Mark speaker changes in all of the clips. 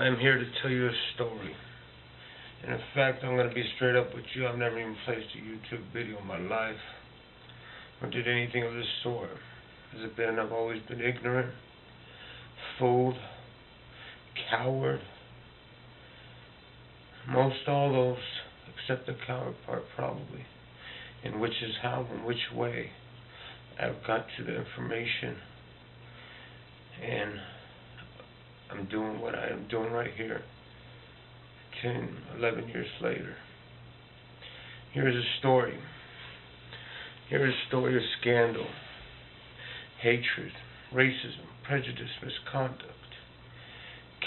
Speaker 1: I'm here to tell you a story. And in fact, I'm going to be straight up with you. I've never even placed a YouTube video in my life or did anything of this sort. Has it been I've always been ignorant, fooled, coward? Most all those, except the coward part probably. And which is how and which way I've got to the information. And I'm doing what I am doing right here, 10, 11 years later. Here's a story. Here's a story of scandal, hatred, racism, prejudice, misconduct,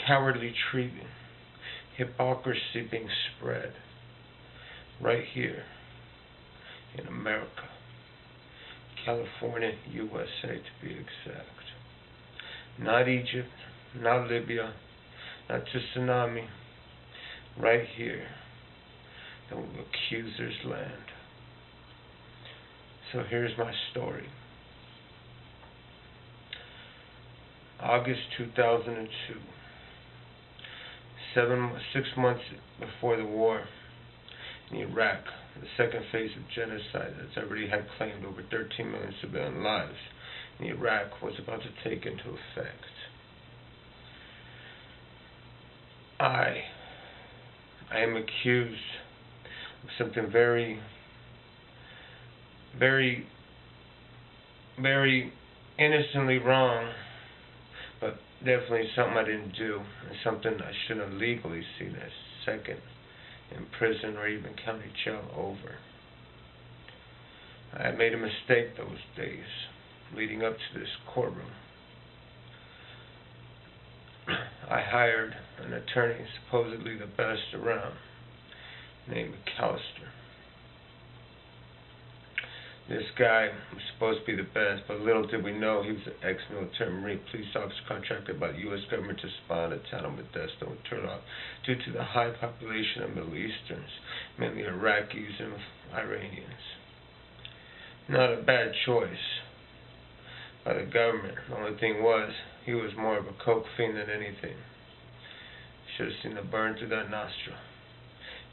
Speaker 1: cowardly treatment, hypocrisy being spread right here in America, California, USA to be exact. Not Egypt, not Libya, not tsunami, right here, the accuser's land. So here's my story. August 2002, 6 months before the war in Iraq, the second phase of genocide that's already had claimed over 13 million civilian lives in Iraq was about to take into effect. I am accused of something very, very, very innocently wrong, but definitely something I didn't do, and something I shouldn't have legally seen as second in prison or even county jail over. I made a mistake those days leading up to this courtroom. I hired an attorney, supposedly the best around, named McAllister. This guy was supposed to be the best, but little did we know he was an ex-military Marine police officer contracted by the U.S. government to spy on a town of Modesto and Turlock due to the high population of Middle Easterns, mainly Iraqis and Iranians. Not a bad choice by the government. The only thing was, he was more of a coke fiend than anything. Should have seen the burn through that nostril.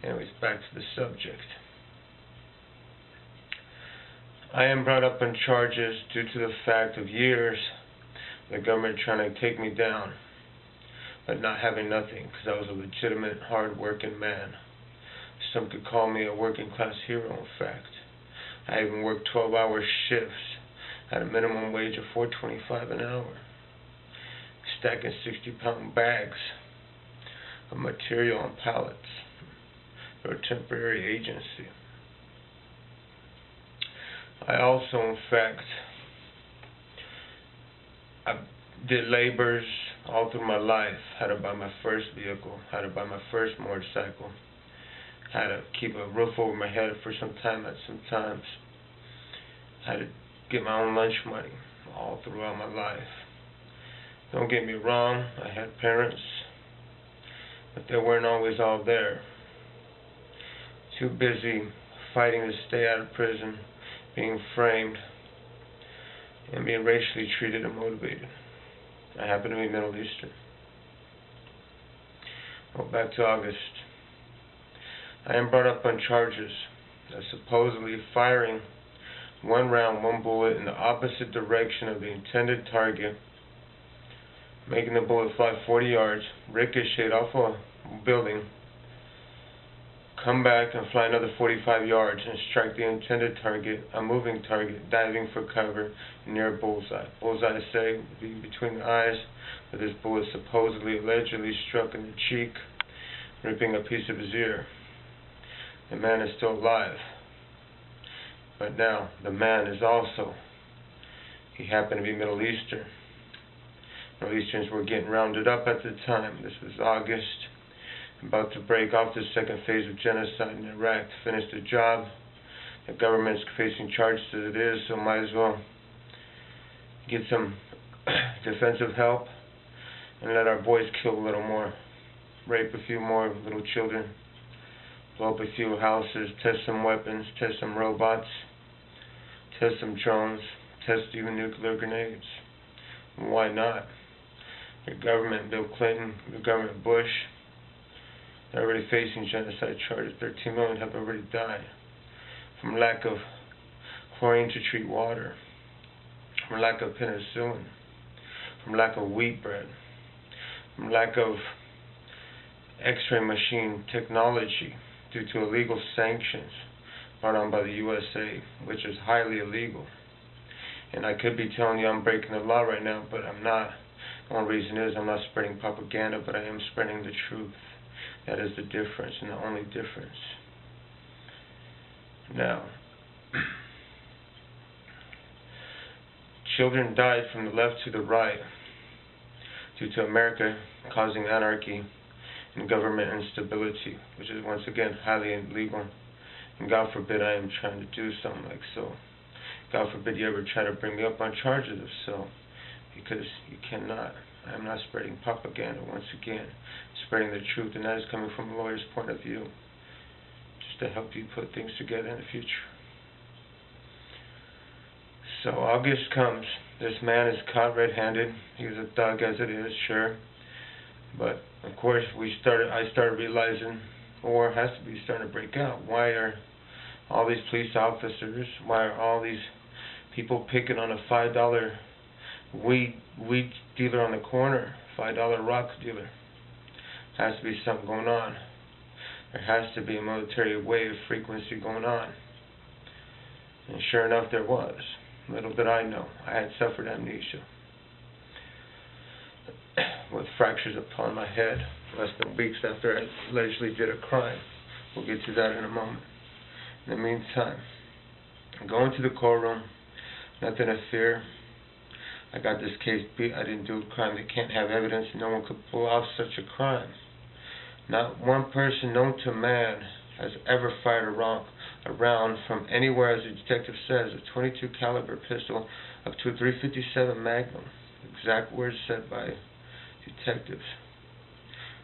Speaker 1: Anyways, back to the subject. I am brought up on charges due to the fact of years the government trying to take me down, but not having nothing, because I was a legitimate, hard-working man. Some could call me a working-class hero, in fact. I even worked 12-hour shifts at a minimum wage of $4.25 an hour, stacking 60-pound bags of material on pallets for a temporary agency. I also, in fact, I did labors all through my life. Had to buy my first vehicle, had to buy my first motorcycle, had to keep a roof over my head for some time at some times, had to get my own lunch money all throughout my life. Don't get me wrong, I had parents, but they weren't always all there. Too busy fighting to stay out of prison, being framed, and being racially treated and motivated. I happen to be Middle Eastern. Well, back to August. I am brought up on charges of supposedly firing one round, one bullet in the opposite direction of the intended target, making the bullet fly 40 yards, ricochet off a building, come back and fly another 45 yards and strike the intended target, a moving target, diving for cover near a bullseye. Bullseye, say, would be between the eyes, but this bullet supposedly, allegedly struck in the cheek, ripping a piece of his ear. The man is still alive. But now, the man is also, he happened to be Middle Eastern. Middle Easterns were getting rounded up at the time. This was August. About to break off the second phase of genocide in Iraq to finish the job. The government's facing charges as it is, so might as well get some defensive help and let our boys kill a little more, rape a few more little children, blow up a few houses, test some weapons, test some robots, test some drones, test even nuclear grenades. Why not? Your government, Bill Clinton, your government Bush, they're already facing genocide charges. 13 million have already died from lack of chlorine to treat water, from lack of penicillin, from lack of wheat bread, from lack of X-ray machine technology due to illegal sanctions brought on by the USA, which is highly illegal. And I could be telling you I'm breaking the law right now, but I'm not. The only reason is I'm not spreading propaganda, but I am spreading the truth. That is the difference, and the only difference. Now, children died from the left to the right due to America causing anarchy and government instability, which is once again highly illegal. And God forbid I am trying to do something like so. God forbid you ever try to bring me up on charges of so, because you cannot. I am not spreading propaganda once again, spreading the truth, and that is coming from a lawyer's point of view, just to help you put things together in the future. So August comes. This man is caught red-handed. He's a thug as it is, sure. But of course I started realizing, or has to be starting to break out, why are all these police officers, why are all these people picking on a $5 weed dealer on the corner, $5 rock dealer? Has to be something going on. There has to be a military wave frequency going on. And sure enough there was. Little did I know, I had suffered amnesia with fractures upon my head less than weeks after I allegedly did a crime. We'll get to that in a moment. In the meantime, I'm going to the courtroom, nothing to fear. I got this case beat. I didn't do a crime. They can't have evidence. No one could pull off such a crime. Not one person known to man has ever fired a round from anywhere, as the detective says, a .22 caliber pistol up to a .357 Magnum. Exact words said by detectives,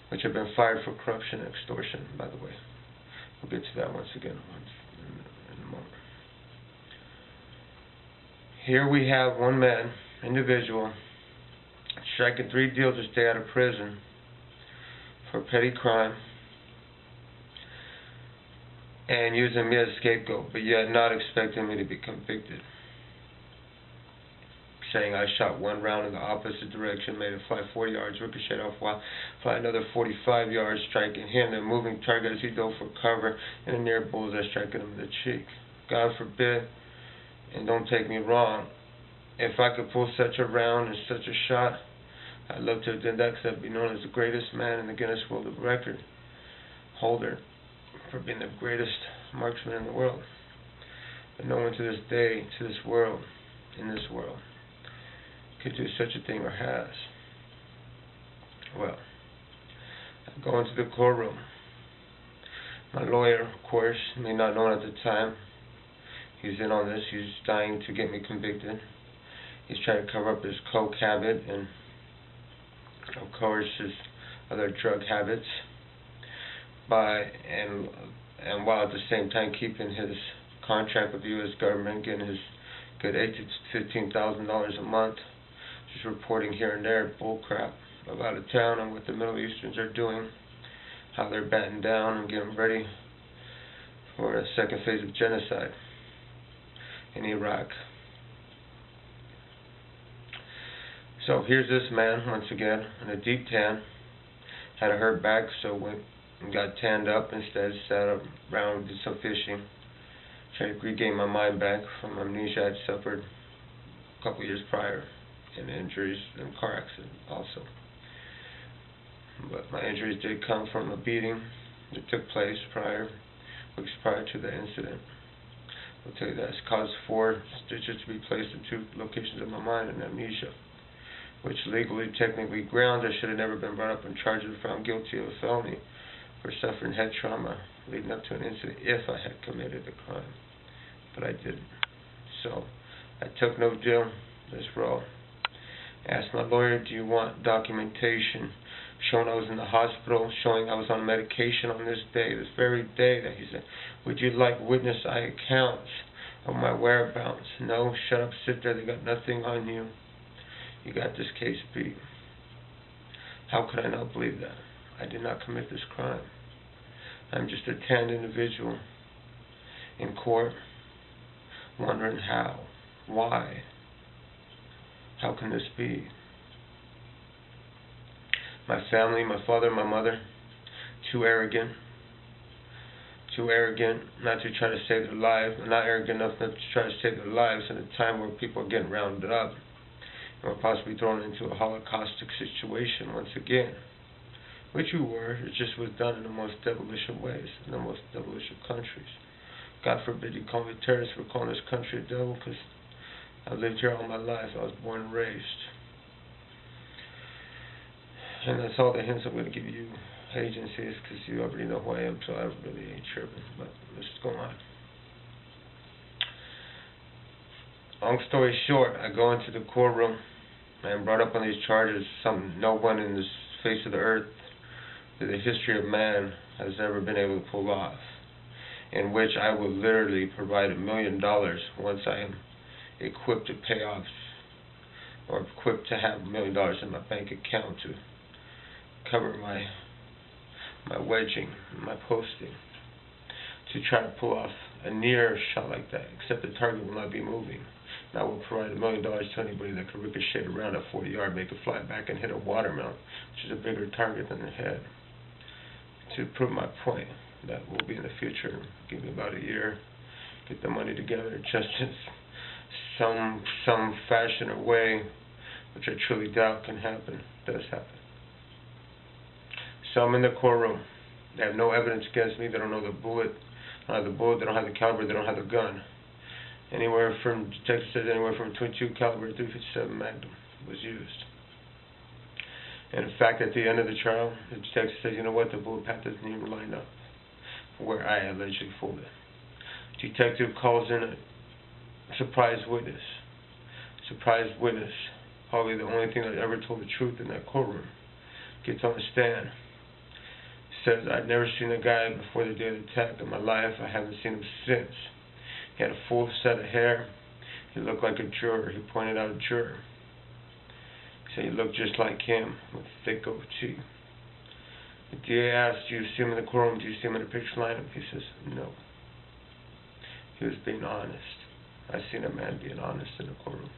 Speaker 1: which have been fired for corruption and extortion, by the way. We'll get to that once again in a moment. Here we have one man, individual, striking 3 deals to stay out of prison for petty crime and using me as a scapegoat, but yet not expecting me to be convicted. Saying I shot 1 round in the opposite direction, made it fly 40 yards, ricocheted off while fly another 45 yards, striking him, and moving target as he dove for cover, and a near bullseye striking him in the cheek. God forbid, and don't take me wrong, if I could pull such a round and such a shot, I'd love to have done that, because I'd be known as the greatest man in the Guinness World Record holder for being the greatest marksman in the world. But no one to this day, to this world, in this world, could do such a thing or has. Well, I'm going to the courtroom. My lawyer, of course, may not know at the time. He's in on this. He's dying to get me convicted. He's trying to cover up his coke habit and, of course, his other drug habits, and while at the same time keeping his contract with the U.S. government, getting his good $8,000 to $15,000 a month, just reporting here and there bull crap about a town and what the Middle Easterns are doing, how they're batting down and getting ready for a second phase of genocide in Iraq. So here's this man, once again, in a deep tan. Had a hurt back, so went and got tanned up instead, sat around, did some fishing, tried to regain my mind back from amnesia I'd suffered a couple years prior, and injuries in a car accident also. But my injuries did come from a beating that took place weeks prior to the incident. I'll tell you that it's caused 4 stitches to be placed in 2 locations of my mind and amnesia, which legally, technically grounds I should have never been brought up and charged and found guilty of a felony for suffering head trauma leading up to an incident if I had committed a crime. But I didn't. So I took no deal. This raw. Asked my lawyer, do you want documentation showing I was in the hospital, showing I was on medication on this day, this very day that he said, would you like witness eye accounts of my whereabouts? No, shut up, sit there, they got nothing on you. You got this case beat. How could I not believe that? I did not commit this crime. I'm just a tanned individual in court, wondering how, why, how can this be? My family, my father, my mother, too arrogant not to try to save their lives, not arrogant enough not to try to save their lives in a time where people are getting rounded up and were possibly thrown into a holocaustic situation once again. Which we were, it just was done in the most devilish of ways, in the most devilish of countries. God forbid you call me a terrorist for calling this country a devil, because I've lived here all my life. I was born and raised. And that's all the hints I'm going to give you, agencies, because you already know who I am, so I really ain't tripping. But let's go on. Long story short, I go into the courtroom. I am brought up on these charges, something no one in the face of the earth, through the history of man, has ever been able to pull off, in which I will literally provide $1 million once I am equipped to pay off, or equipped to have $1 million in my bank account to cover my wedging, my posting, to try to pull off a near shot like that, except the target will not be moving. And I will provide $1 million to anybody that can ricochet around at 40 yards, make it fly back and hit a watermelon, which is a bigger target than the head. To prove my point, that will be in the future. Give me about a year, get the money together, just in some fashion or way, which I truly doubt can happen, does happen. So I'm in the courtroom. They have no evidence against me. They don't know the bullet. They don't have the bullet. They don't have the caliber. They don't have the gun. Anywhere from, Texas says anywhere from .22 caliber to .357 Magnum was used. And in fact, at the end of the trial, the detective says, you know what, the bullet path doesn't even line up where I allegedly fooled it. Detective calls in a surprise witness. Surprise witness, probably the only thing that ever told the truth in that courtroom, gets on the stand. Says, I'd never seen a guy before the day of the attack in my life. I haven't seen him since. He had a full set of hair. He looked like a juror. He pointed out a juror. He said he looked just like him, with a thick goatee. The DA asked, do you see him in the courtroom? Do you see him in the picture lineup? He says, no. He was being honest. I've seen a man being honest in the courtroom.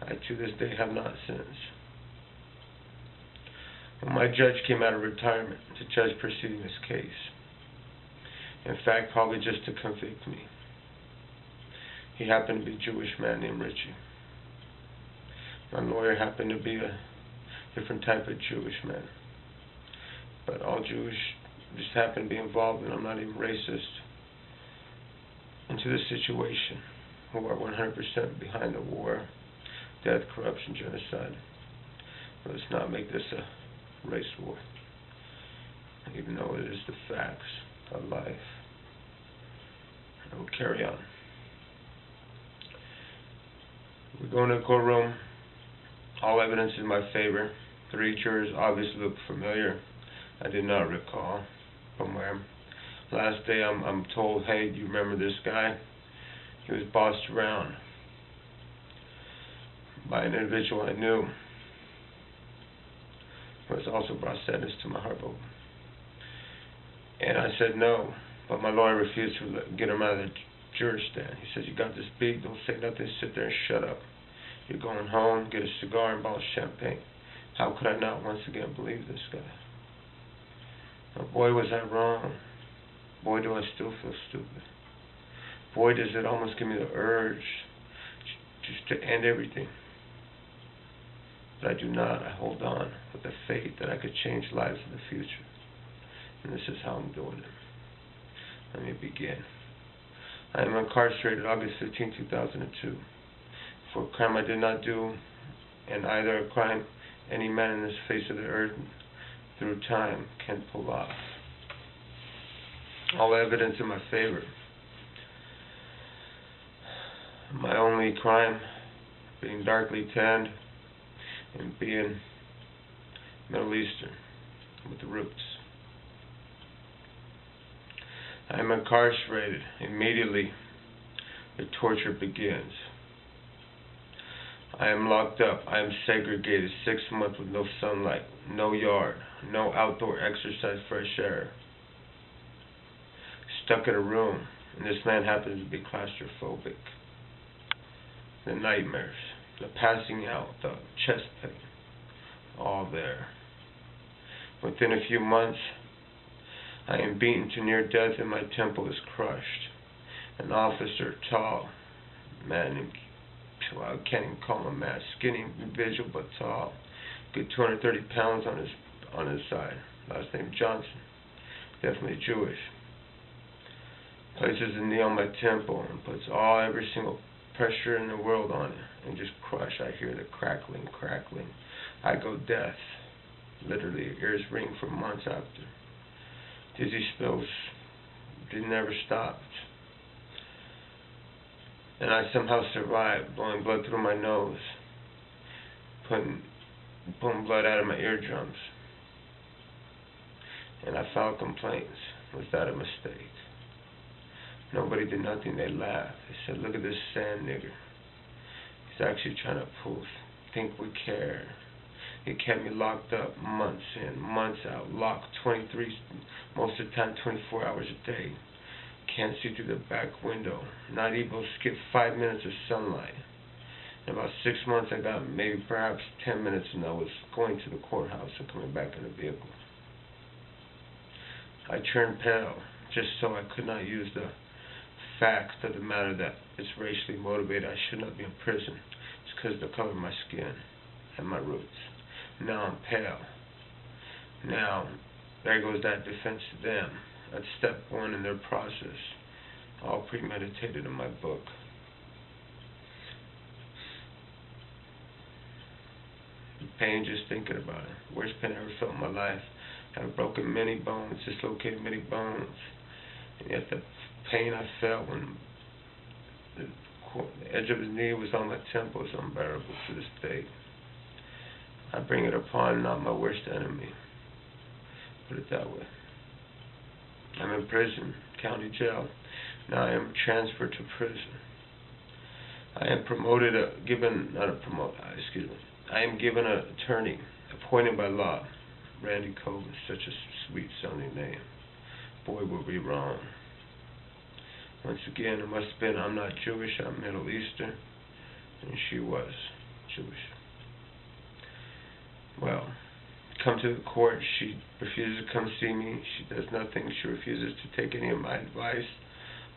Speaker 1: I, to this day, have not since. When my judge came out of retirement, the judge proceeding this case, in fact, probably just to convict me. He happened to be a Jewish man named Richie. My lawyer happened to be a different type of Jewish man. But all Jewish just happen to be involved, and I'm not even racist, into this situation, who are 100% behind the war, death, corruption, genocide. Let's not make this a race war, even though it is the facts of life. And we'll carry on. We go into the courtroom. All evidence in my favor. 3 jurors obviously look familiar. I did not recall from where. Last day I'm told, hey, do you remember this guy? He was bossed around by an individual I knew, who has also brought sadness to my heart. And I said no, but my lawyer refused to get him out of the juror stand. He says, you got this beat, don't say nothing, sit there and shut up. You're going home, get a cigar and a bottle of champagne. How could I not once again believe this guy? Now, boy, was I wrong. Boy, do I still feel stupid. Boy, does it almost give me the urge just to end everything. But I do not. I hold on with the faith that I could change lives in the future. And this is how I'm doing it. Let me begin. I am incarcerated August 15, 2002 for a crime I did not do, and either a crime any man in this face of the earth through time can pull off. All evidence in my favor. My only crime being darkly tanned and being Middle Eastern with the roots. I am incarcerated. Immediately the torture begins. I am locked up. I am segregated. 6 months with no sunlight, no yard, no outdoor exercise, fresh air. Stuck in a room, and this man happens to be claustrophobic. The nightmares, the passing out, the chest pain, all there. Within a few months, I am beaten to near death and my temple is crushed. An officer, tall, man, I can't even call him a man, skinny individual but tall, good 230 pounds on his side. Last name Johnson, definitely Jewish. Places a knee on my temple and puts every single pressure in the world on it and just crush. I hear the crackling. I go deaf. Literally, ears ring for months after. Dizzy spills. They never stopped. And I somehow survived, blowing blood through my nose, pulling blood out of my eardrums. And I filed complaints. Was that a mistake? Nobody did nothing. They laughed. They said, look at this sand nigger. He's actually trying to think we care. He kept me locked up months in, months out, locked 23, most of the time 24 hours a day. Can't see through the back window. Not able to skip 5 minutes of sunlight. In about 6 months I got maybe perhaps 10 minutes and I was going to the courthouse and coming back in the vehicle. I turned pale just so I could not use the facts of the matter that it's racially motivated. I should not be in prison. It's because of the color of my skin and my roots. Now I'm pale. Now, there goes that defense to them. That's step one in their process. All premeditated in my book. The pain just thinking about it. Worst pain I ever felt in my life. I've broken many bones, dislocated many bones. And yet the pain I felt when the edge of his knee was on my temple is unbearable to this day. I bring it upon not my worst enemy. Put it that way. I'm in prison, county jail. Now I am transferred to prison. I am I am given an attorney appointed by law. Randy Cove is such a sweet sounding name. Boy, were we wrong. Once again, it must have been I'm not Jewish, I'm Middle Eastern, and she was Jewish. Well, come to the court, she refuses to come see me, she does nothing, she refuses to take any of my advice.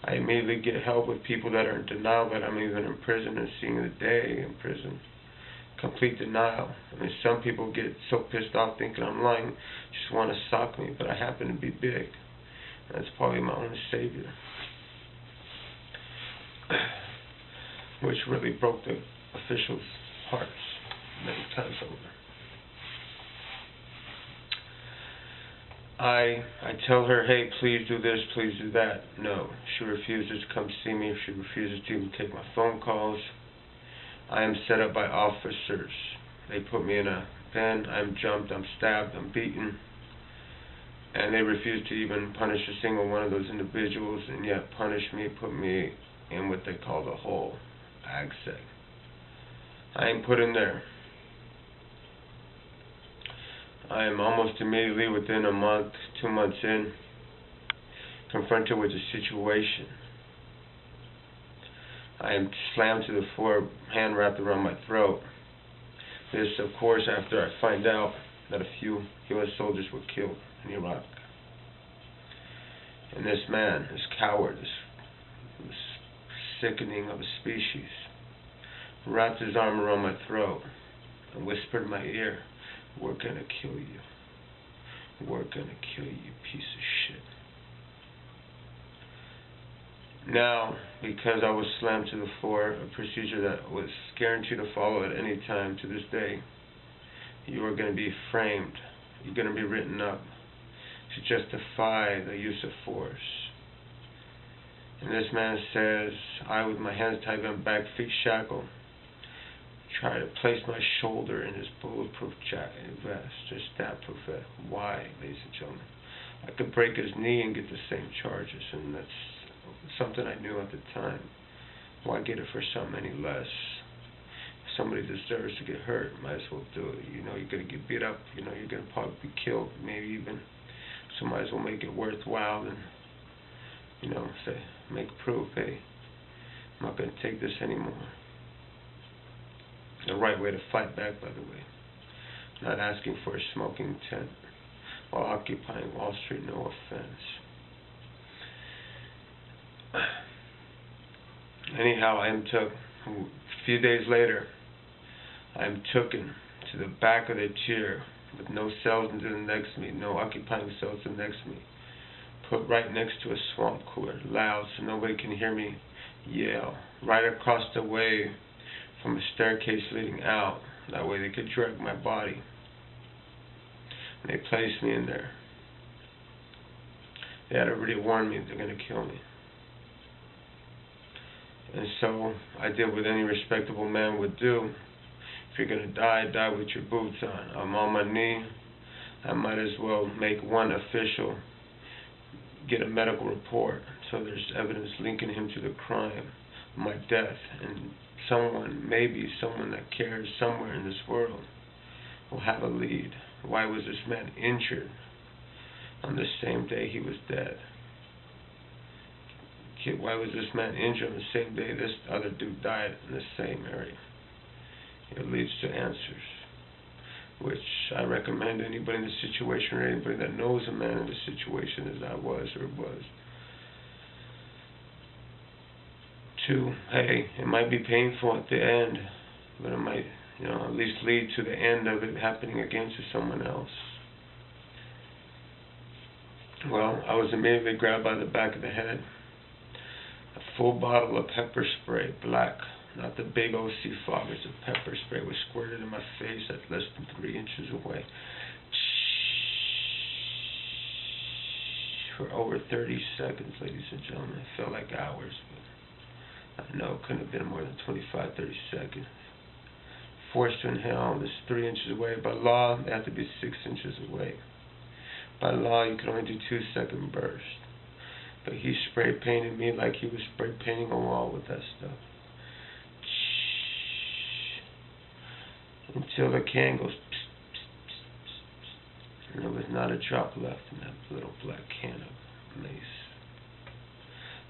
Speaker 1: I immediately get help with people that are in denial that I'm even in prison and seeing the day in prison. Complete denial. I mean, some people get so pissed off thinking I'm lying, just want to sock me, but I happen to be big. That's probably my own savior. Which really broke the officials' hearts many times over. I tell her, hey, please do this, please do that. No, she refuses to come see me. She refuses to even take my phone calls. I am set up by officers. They put me in a pen. I'm jumped, I'm stabbed, I'm beaten. And they refuse to even punish a single one of those individuals, and yet punish me, put me in what they call the hole, AgSeg. I am put in there. I am almost immediately, within a month, 2 months in, confronted with a situation. I am slammed to the floor, hand wrapped around my throat. This, of course, after I find out that a few U.S. soldiers were killed in Iraq. And this man, this coward, this sickening of a species, wrapped his arm around my throat and whispered in my ear, "We're gonna kill you. We're gonna kill you, piece of shit." Now, because I was slammed to the floor, a procedure that was guaranteed to follow at any time to this day, you are going to be framed. You're going to be written up to justify the use of force. And this man says, I, with my hands tied behind back, feet shackled, try to place my shoulder in his bulletproof vest, or stab-proof vest. Why, ladies and gentlemen? I could break his knee and get the same charges, and that's something I knew at the time. Why get it for something any less? somebody deserves to get hurt, might as well do it. You know, you're going to get beat up. You know, you're going to probably be killed, maybe even. So might as well make it worthwhile and, you know, say, make proof, hey, I'm not going to take this anymore. The right way to fight back, by the way. Not asking for a smoking tent while occupying Wall Street, no offense. Anyhow, I am took. A few days later, I am taken to the back of the chair with no cells to the next to me, no occupying cells to the next to me. Put right next to a swamp cooler, loud so nobody can hear me yell. Right across the way from a staircase leading out. That way they could drag my body. And they placed me in there. They had already warned me they're going to kill me. And so I did what any respectable man would do. If you're going to die, die with your boots on. I'm on my knee. I might as well make one official get a medical report so there's evidence linking him to the crime, my death, and someone, maybe someone that cares somewhere in this world will have a lead. Why was this man injured on the same day he was dead? Why was this man injured on the same day this other dude died in the same area? It leads to answers, which I recommend anybody in the situation or anybody that knows a man in the situation as I was or was, to, hey, it might be painful at the end, but it might, you know, at least lead to the end of it happening again to someone else. Well, I was immediately grabbed by the back of the head. A full bottle of pepper spray, black, not the big OC foggers. The pepper spray was squirted in my face at less than 3 inches away. For over 30 seconds, ladies and gentlemen. It felt like hours, but I know it couldn't have been more than 25, 30 seconds. Forced to inhale, this 3 inches away. By law, it had to be 6 inches away. By law, you could only do 2-second bursts. But he spray painted me like he was spray painting a wall with that stuff. Until the can goes and there was not a drop left in that little black can of mace.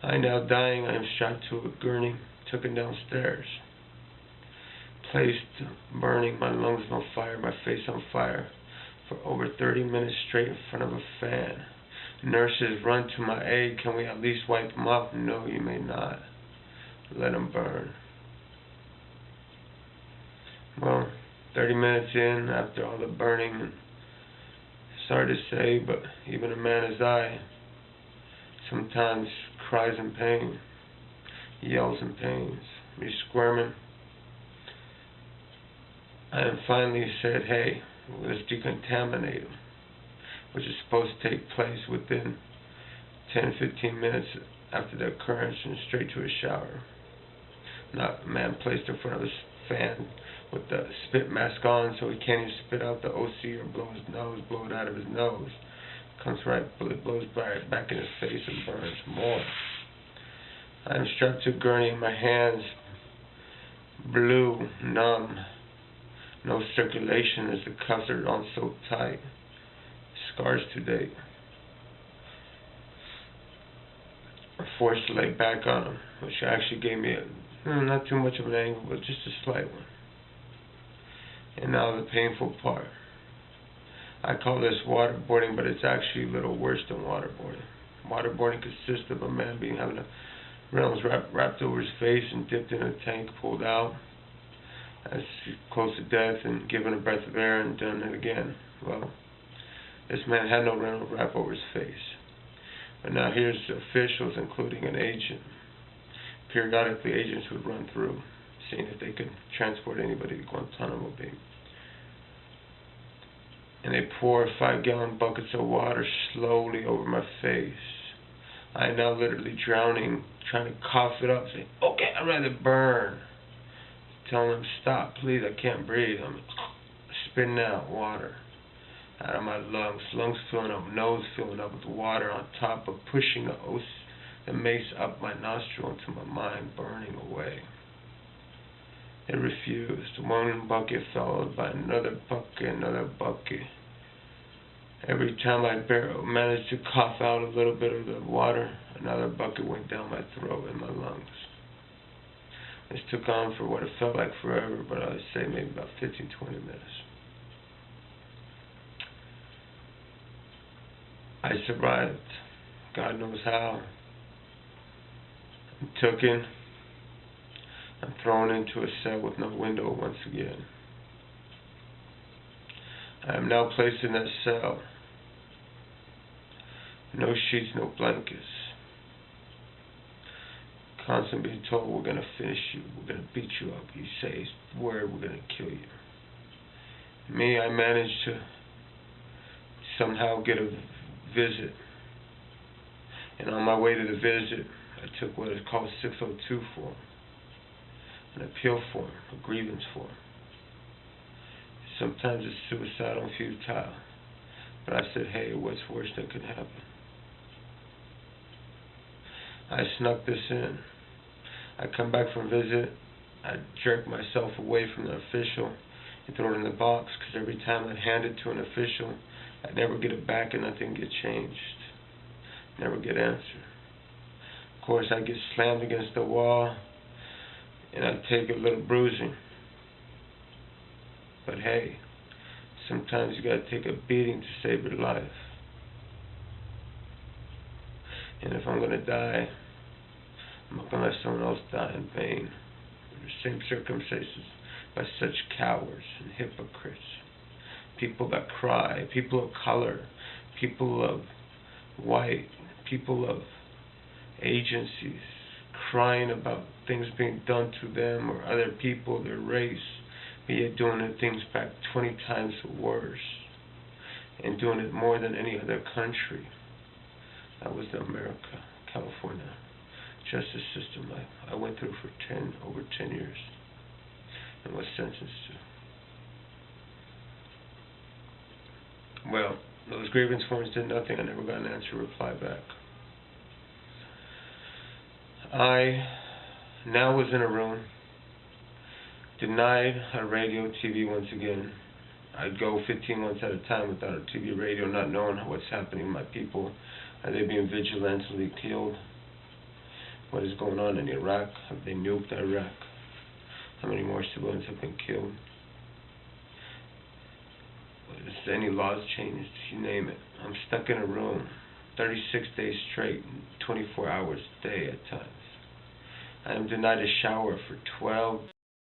Speaker 1: I now dying, I am strapped to a gurney, taken downstairs. Placed, burning, my lungs on fire, my face on fire, for over 30 minutes straight in front of a fan. Nurses run to my aid. Can we at least wipe them off? No, you may not. Let them burn. Well, 30 minutes in, after all the burning, sorry to say, but even a man as I sometimes cries in pain, yells in pain, me squirming. I finally said, hey, let's decontaminate them, which is supposed to take place within 10-15 minutes after the occurrence, and straight to a shower. Not a man placed in front of his fan with the spit mask on so he can't even spit out the OC or blow his nose, blow it out of his nose. Comes right, blows right back in his face and burns more. I am strapped to a gurney, my hands blue, numb, no circulation as the cuffs are on so tight. Scars to date. Forced to lay back on them, which actually gave me not too much of an angle, but just a slight one. And now the painful part. I call this waterboarding, but it's actually a little worse than waterboarding. Waterboarding consists of a man having a reynolds wrapped over his face and dipped in a tank, pulled out as close to death, and given a breath of air and done it again. Well, this man had no reynolds wrap over his face. But now here's the officials, including an agent. Periodically, agents would run through, seeing if they could transport anybody to Guantanamo Bay. And they pour 5-gallon buckets of water slowly over my face. I am now literally drowning, trying to cough it up, saying, okay, I'd rather burn. Telling them, stop, please, I can't breathe. I'm spitting out water out of my lungs filling up, nose filling up with water on top of pushing the mace up my nostril into my mind, burning away. They refused. One bucket followed by another bucket. Every time I managed to cough out a little bit of the water, another bucket went down my throat and my lungs. This took on for what it felt like forever, but I would say maybe about 15, 20 minutes. I survived. God knows how. I'm taken. I'm thrown into a cell with no window once again. I am now placed in that cell. No sheets, no blankets. Constantly being told, we're going to finish you, we're going to beat you up. You say a word, we're going to kill you. Me, I managed to somehow get a visit. And on my way to the visit, I took what is called 602 form, an appeal form, a grievance form. Sometimes it's suicidal and futile, but I said, hey, what's worse that could happen? I snuck this in. I come back from visit, I jerk myself away from the official and throw it in the box, because every time I'd hand it to an official, I'd never get it back and nothing get changed. Never get answered. Of course, I get slammed against the wall and I take a little bruising. But hey, sometimes you gotta take a beating to save your life. And if I'm gonna die, I'm not gonna let someone else die in vain, under the same circumstances, by such cowards and hypocrites. People that cry, people of color, people of white, people of agencies, crying about things being done to them or other people, their race, but yet doing the things back 20 times worse, and doing it more than any other country. That was the America, California justice system I went through for over 10 years and was sentenced to. Well, those grievance forms did nothing. I never got an answer reply back. I now was in a room, denied a radio, TV once again. I'd go 15 months at a time without a TV, radio, not knowing what's happening. My people, are they being vigilantly killed? What is going on in Iraq? Have they nuked Iraq? How many more civilians have been killed? Is any laws changed? You name it. I'm stuck in a room 36 days straight, 24 hours a day at times. I am denied a shower for 12